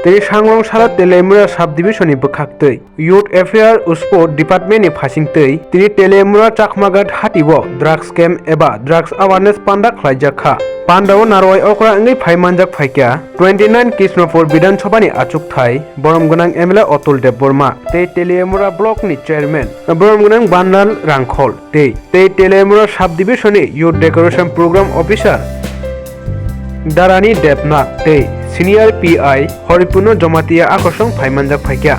tei sangrong sala Telemura subdivision bwkhak Youth Affairs o Sport Department ni phasingtwi tini Telemura chakmagat hatibo drugs camp eba drugs awareness Panda Khwlai Jakha Panda o narwai okra ngai phaimanjak phaikya 29 Krishnapur Bidhan Sabha ni achuk thai borom gonang MLA Otul Dev Burma tei Telemura block ni chairman borom gonang Bandal Rangkhol tei Telemura subdivision ni youth decoration program officer Darani Debnath tei senior PI Horipuno Jomatia akosong phaimanjak phaikya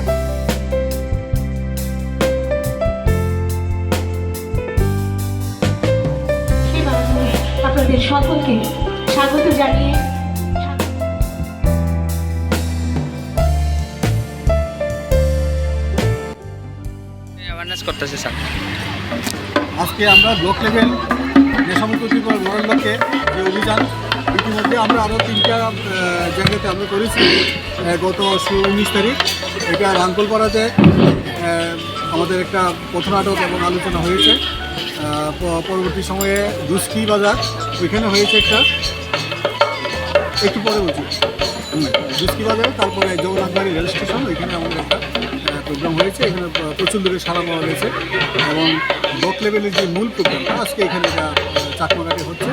আপনাদের সকলকে স্বাগত জানিয়ে awareness করতেছি sir. আজকে আমরা block level নেশামুক্তি গড়ার লক্ষ্যে যে অভিযান ইতিমধ্যে আমরা আরও 3টা জায়গাতে আমরা করেছি। গত 19 তারিখ এটা রাঙ্কলপাড়াতে আমাদের একটা পথনাটক এবং আলোচনা হয়েছে। পরবর্তী সময়ে দুষ্কি বাজার ওইখানে হয়েছে একটু পরে বলছি দুষ্কি বাজার, তারপরে জগন্নাথবাড়ি রেল স্টেশন ওইখানে আমাদের একটা প্রোগ্রাম হয়েছে। এখানে প্রচুর দূরে সারা পাওয়া গেছে এবং ব্লক লেভেলের যে মূল প্রোগ্রামটা আজকে এখানে এটা চাকমাঘাটে হচ্ছে।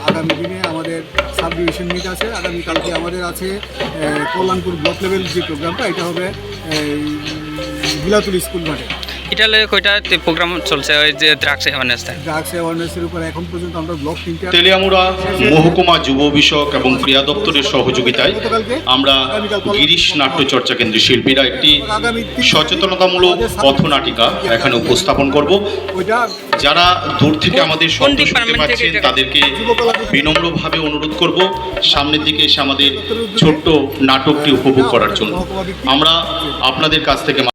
আগামী দিনে আমাদের সাব ডিভিশন মিট আছে, আগামীকালকে আমাদের আছে কল্যাণপুর ব্লক লেভেল যে প্রোগ্রামটা এটা হবে বিলাতুল স্কুল মাঠে। এটা লয়ে কয়টা প্রোগ্রাম চলছে ওই যে ড্রাগস অ্যাওয়ারনেসের উপর এখন পর্যন্ত আমরা ব্লক 3টা তেলিয়ামুড়া মহকুমা যুব বিষয়ক এবং ক্রীড়া দপ্তরের সহযোগিতায় আমরা গিরিশ নাট্য চর্চা কেন্দ্রের শিল্পীরা একটি সচেতনতামূলক পথনাটিকা এখানে উপস্থাপন করব। যারা দূর থেকে আমাদের শব্দ শুনতে পাচ্ছেন তাদেরকে বিনম্রভাবে অনুরোধ করব সামনের দিকে এসে আমাদের ছোট্ট নাটকটি উপভোগ করার জন্য। আমরা আপনাদের কাছ থেকে